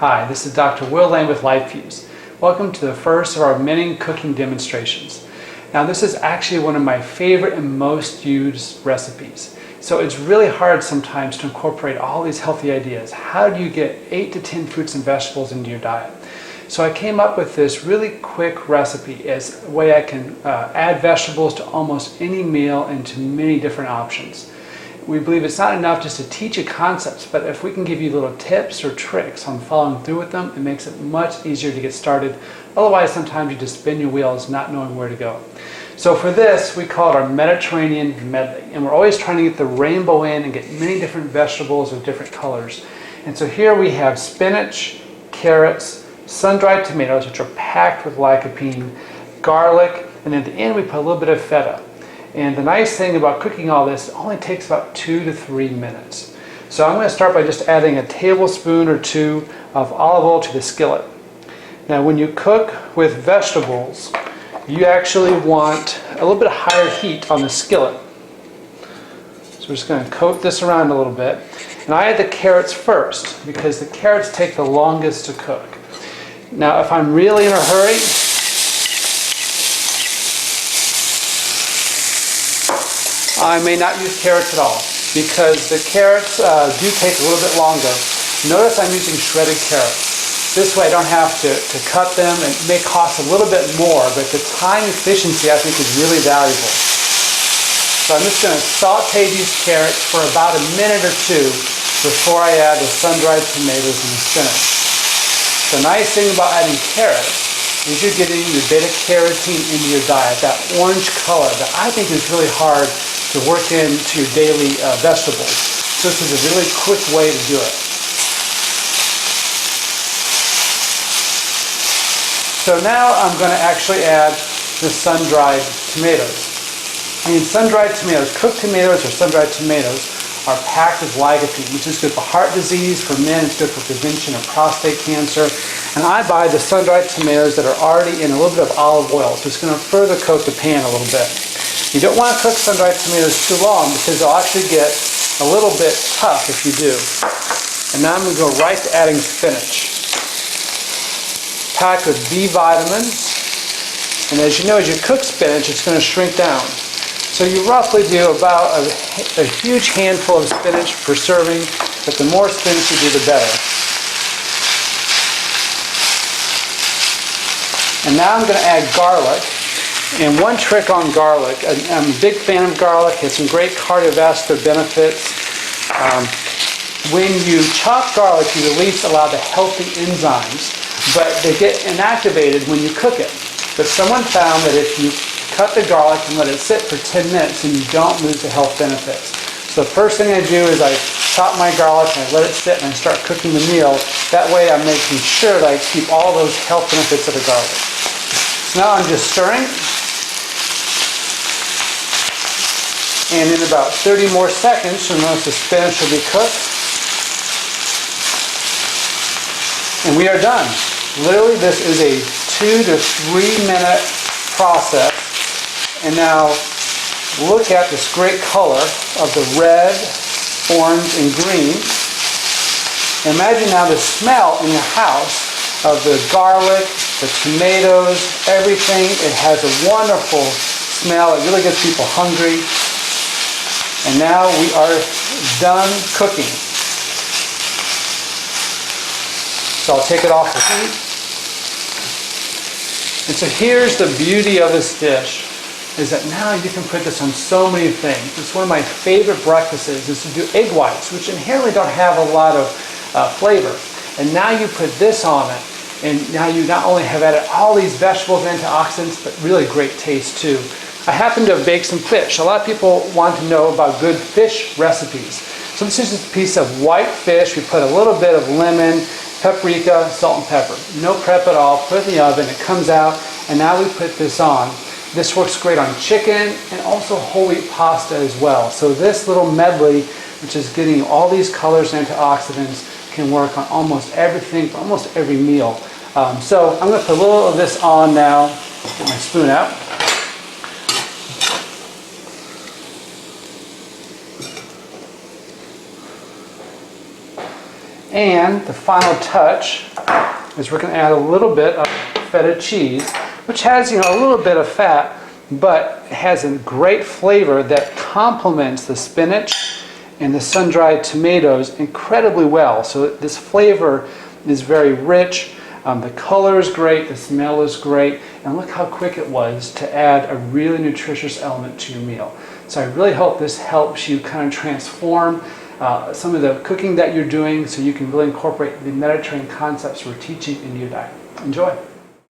Hi, this is Dr. Will Lane with LifeFuse. Welcome to the first of our many cooking demonstrations. Now this is actually one of my favorite and most used recipes. So it's really hard sometimes to incorporate all these healthy ideas. How do you get 8 to 10 fruits and vegetables into your diet? So I came up with this really quick recipe as a way I can add vegetables to almost any meal and to many different options. We believe it's not enough just to teach you concepts, but if we can give you little tips or tricks on following through with them, it makes it much easier to get started. Otherwise, sometimes you just spin your wheels not knowing where to go. So for this, we call it our Mediterranean medley. And we're always trying to get the rainbow in and get many different vegetables of different colors. And so here we have spinach, carrots, sun-dried tomatoes, which are packed with lycopene, garlic, and at the end we put a little bit of feta. And the nice thing about cooking all this, it only takes about 2 to 3 minutes. So I'm going to start by just adding a tablespoon or 2 of olive oil to the skillet. Now when you cook with vegetables, you actually want a little bit higher heat on the skillet. So we're just going to coat this around a little bit. And I add the carrots first because the carrots take the longest to cook. Now if I'm really in a hurry, I may not use carrots at all because the carrots do take a little bit longer. Notice I'm using shredded carrots. This way I don't have to cut them. It may cost a little bit more, but the time efficiency I think is really valuable. So I'm just going to saute these carrots for about a minute or 2 before I add the sun-dried tomatoes and the spinach. The nice thing about adding carrots is you're getting your beta-carotene into your diet, that orange color that I think is really hard to work into your daily vegetables. So this is a really quick way to do it. So now I'm going to actually add the sun-dried tomatoes. And sun-dried tomatoes, cooked tomatoes or sun-dried tomatoes, are packed with lycopene, which is good for heart disease, for men it's good for prevention of prostate cancer. And I buy the sun-dried tomatoes that are already in a little bit of olive oil, so it's going to further coat the pan a little bit. You don't want to cook sun-dried tomatoes too long because they'll actually get a little bit tough if you do. And now I'm going to go right to adding spinach. Packed with B vitamins. And as you know, as you cook spinach, it's going to shrink down. So you roughly do about a huge handful of spinach per serving, but the more spinach you do, the better. And now I'm going to add garlic. And one trick on garlic, I'm a big fan of garlic, it has some great cardiovascular benefits. When you chop garlic, you release a lot of the healthy enzymes, but they get inactivated when you cook it. But someone found that if you cut the garlic and let it sit for 10 minutes, then you don't lose the health benefits. So the first thing I do is I chop my garlic and I let it sit and I start cooking the meal. That way I'm making sure that I keep all those health benefits of the garlic. So now I'm just stirring. And in about 30 more seconds, you'll notice the spinach will be cooked. And we are done. Literally, this is a 2 to 3 minute process. And now look at this great color of the red, orange, and green. Imagine now the smell in your house of the garlic, the tomatoes, everything. It has a wonderful smell. It really gets people hungry. And now we are done cooking. So I'll take it off the heat. And so here's the beauty of this dish, is that now you can put this on so many things. It's one of my favorite breakfasts is to do egg whites, which inherently don't have a lot of flavor. And now you put this on it, and now you not only have added all these vegetables and antioxidants, but really great taste too. I happen to have baked some fish. A lot of people want to know about good fish recipes. So this is just a piece of white fish. We put a little bit of lemon, paprika, salt and pepper. No prep at all. Put it in the oven. It comes out. And now we put this on. This works great on chicken and also whole wheat pasta as well. So this little medley, which is getting all these colors and antioxidants, can work on almost everything for almost every meal. So I'm going to put a little of this on now. Get my spoon out. And the final touch is we're going to add a little bit of feta cheese, which has, a little bit of fat, but it has a great flavor that complements the spinach and the sun-dried tomatoes incredibly well. So this flavor is very rich. The color is great, the smell is great, and look how quick it was to add a really nutritious element to your meal. So I really hope this helps you kind of transform some of the cooking that you're doing so you can really incorporate the Mediterranean concepts we're teaching into your diet. Enjoy.